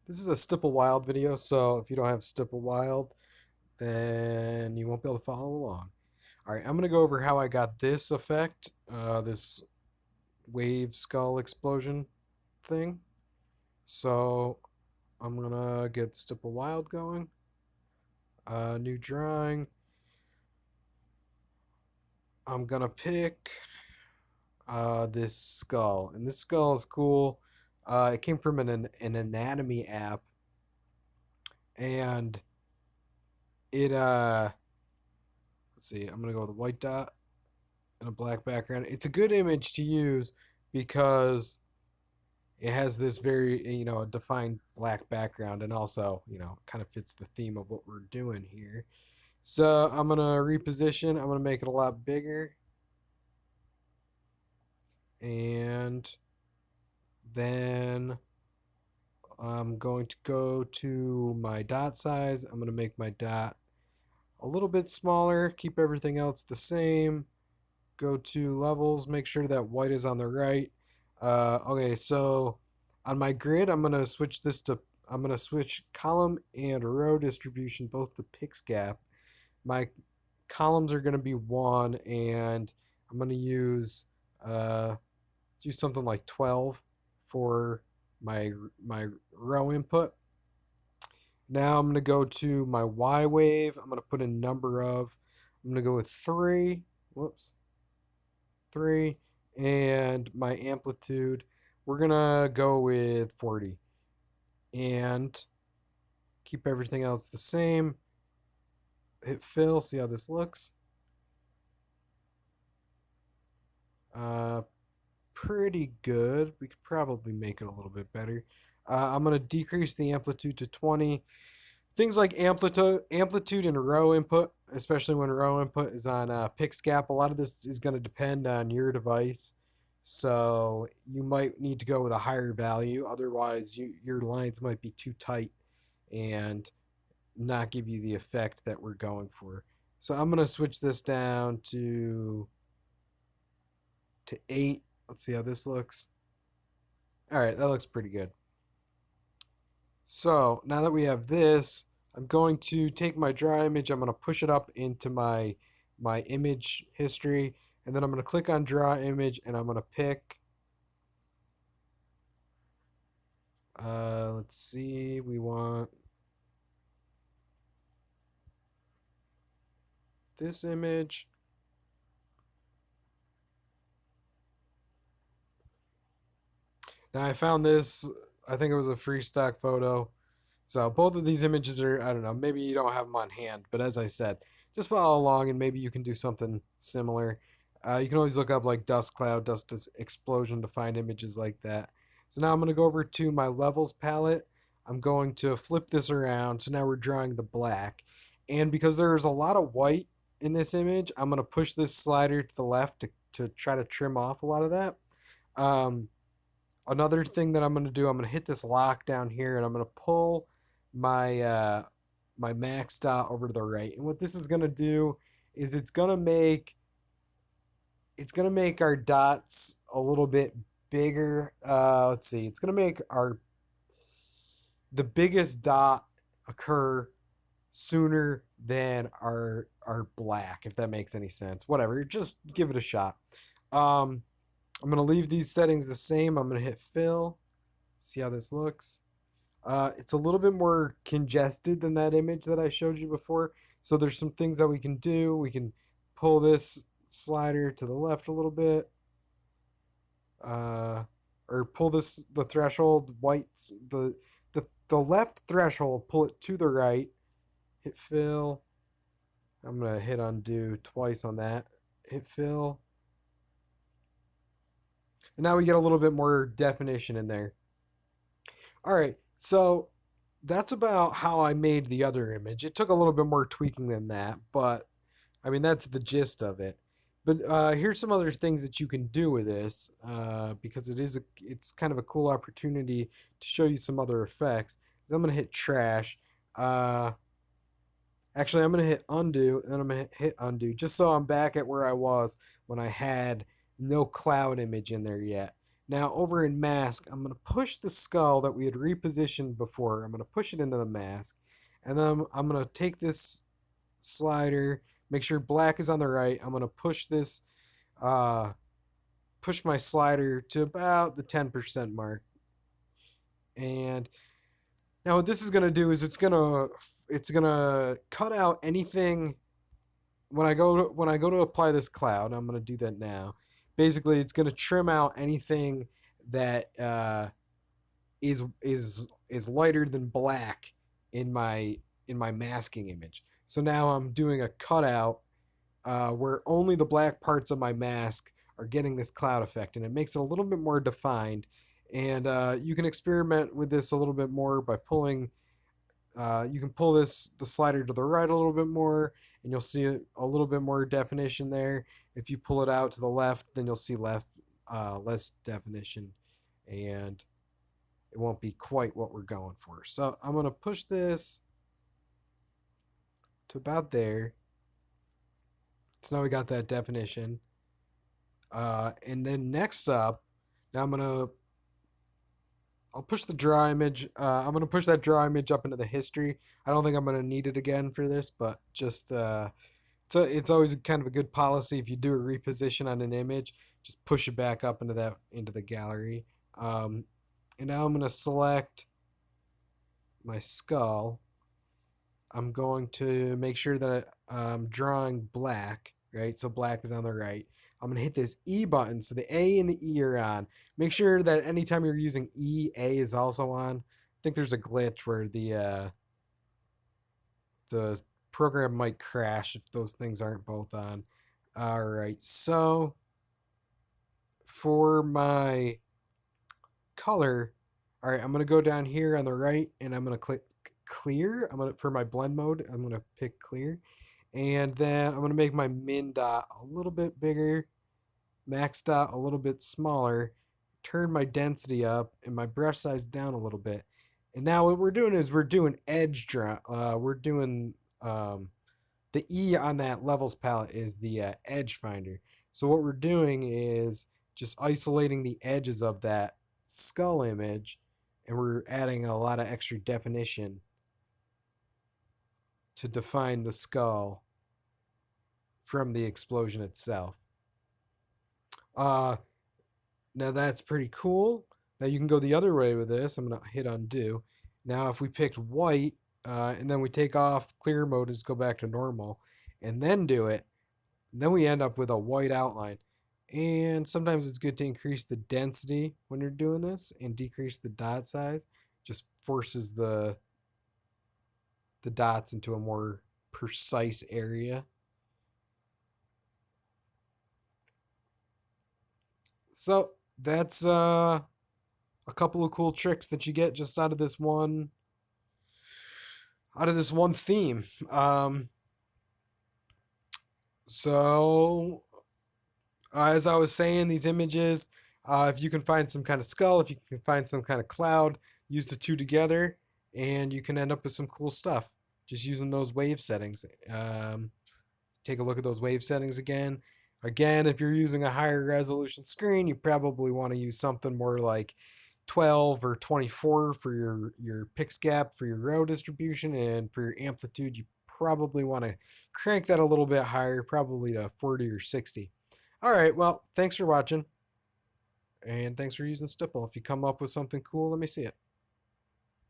This is a Stipple Wild video, so if you don't have Stipple Wild, then you won't be able to follow along. Alright, I'm going to go over how I got this effect, this wave skull explosion thing. So, I'm going to get Stipple Wild going. New drawing. I'm going to pick this skull. And this skull is cool. It came from an anatomy app. And it, let's see, I'm going to go with a white dot and a black background. It's a good image to use because it has this very, defined black background, and also, kind of fits the theme of what we're doing here. So I'm going to reposition. I'm going to make it a lot bigger. And then I'm going to go to my dot size. I'm going to make my dot a little bit smaller, keep everything else the same. Go to levels, make sure that white is on the right. Okay, so on my grid, I'm going to switch column and row distribution both to pix gap. My columns are going to be 1, and I'm going to let's use something like 12 for my row input. Now I'm going to go to my Y wave. I'm going to put a number of, I'm going to go with 3. Whoops. 3. And my amplitude, we're going to go with 40. And keep everything else the same. Hit fill, see how this looks. Pretty good. We could probably make it a little bit better. I'm going to decrease the amplitude to 20. Things like amplitude and row input, especially when row input is on PixGap, a lot of this is going to depend on your device. So you might need to go with a higher value. Otherwise, your lines might be too tight and not give you the effect that we're going for. So I'm going to switch this down to 8. Let's see how this looks. All right, that looks pretty good. So now that we have this, I'm going to take my draw image, I'm going to push it up into my image history, and then I'm going to click on draw image, and I'm going to pick, let's see, we want this image. Now I found this, I think it was a free stock photo. So both of these images are, I don't know, maybe you don't have them on hand, but as I said, just follow along and maybe you can do something similar. You can always look up like dust cloud, dust explosion to find images like that. So now I'm going to go over to my levels palette. I'm going to flip this around. So now we're drawing the black. And because there's a lot of white in this image, I'm going to push this slider to the left to try to trim off a lot of that. Another thing that I'm going to do, I'm going to hit this lock down here, and I'm going to pull my max dot over to the right. And what this is going to do is it's going to make our dots a little bit bigger. Let's see. It's going to make the biggest dot occur sooner than our black, if that makes any sense. Whatever, just give it a shot. I'm going to leave these settings the same. I'm going to hit fill. See how this looks. It's a little bit more congested than that image that I showed you before. So there's some things that we can do. We can pull this slider to the left a little bit. Or pull the threshold the left threshold, pull it to the right. Hit fill. I'm going to hit undo twice on that. Hit fill. And now we get a little bit more definition in there. All right, so that's about how I made the other image. It took a little bit more tweaking than that, but I mean, that's the gist of it. But here's some other things that you can do with this, because it's kind of a cool opportunity to show you some other effects. So I'm going to hit trash. Actually, I'm going to hit undo, and then I'm going to hit undo, just so I'm back at where I was when I had no cloud image in there yet. Now over in mask, I'm going to push the skull that we had repositioned before. I'm going to push it into the mask. And then I'm going to take this slider, make sure black is on the right. I'm going to push this, uh, push my slider to about the 10% mark. And now what this is going to do is it's going to cut out anything when I go to apply this cloud. I'm going to do that now. Basically, it's going to trim out anything that is lighter than black in my masking image. So now I'm doing a cutout where only the black parts of my mask are getting this cloud effect, and it makes it a little bit more defined. And you can experiment with this a little bit more by pulling. You can pull the slider to the right a little bit more, and you'll see a little bit more definition there. If you pull it out to the left, then you'll see less definition, and it won't be quite what we're going for. So I'm going to push this to about there. So now we got that definition. And then next up, now I'll push the draw image. I'm gonna push that draw image up into the history. I don't think I'm gonna need it again for this, but just it's always kind of a good policy if you do a reposition on an image, just push it back up into the gallery. Um, and now I'm gonna select my skull. I'm going to make sure that I'm drawing black, right? So black is on the right. I'm going to hit this E button. So the A and the E are on. Make sure that anytime you're using E, A is also on. I think there's a glitch where the program might crash if those things aren't both on. All right. So for my color, all right, I'm going to go down here on the right and I'm going to click clear. For my blend mode, I'm going to pick clear. And then I'm going to make my min dot a little bit bigger, max dot a little bit smaller, turn my density up, and my brush size down a little bit. And now what we're doing is we're doing edge draw. We're doing the E on that levels palette is the edge finder. So what we're doing is just isolating the edges of that skull image, and we're adding a lot of extra definition to define the skull from the explosion itself. Uh, Now that's pretty cool. Now you can go the other way with this. I'm going to hit undo. Now if we picked white and then we take off clear mode, just go back to normal and then do it, then we end up with a white outline. And sometimes it's good to increase the density when you're doing this and decrease the dot size. Just forces the dots into a more precise area. So that's a couple of cool tricks that you get just out of this one theme. So as I was saying, these images, if you can find some kind of skull, if you can find some kind of cloud, use the two together, and you can end up with some cool stuff just using those wave settings. Take a look at those wave settings again. Again, if you're using a higher resolution screen, you probably want to use something more like 12 or 24 for your pix gap for your row distribution, and for your amplitude, you probably want to crank that a little bit higher, probably to 40 or 60. All right, well, thanks for watching, and thanks for using Stipple. If you come up with something cool, let me see it.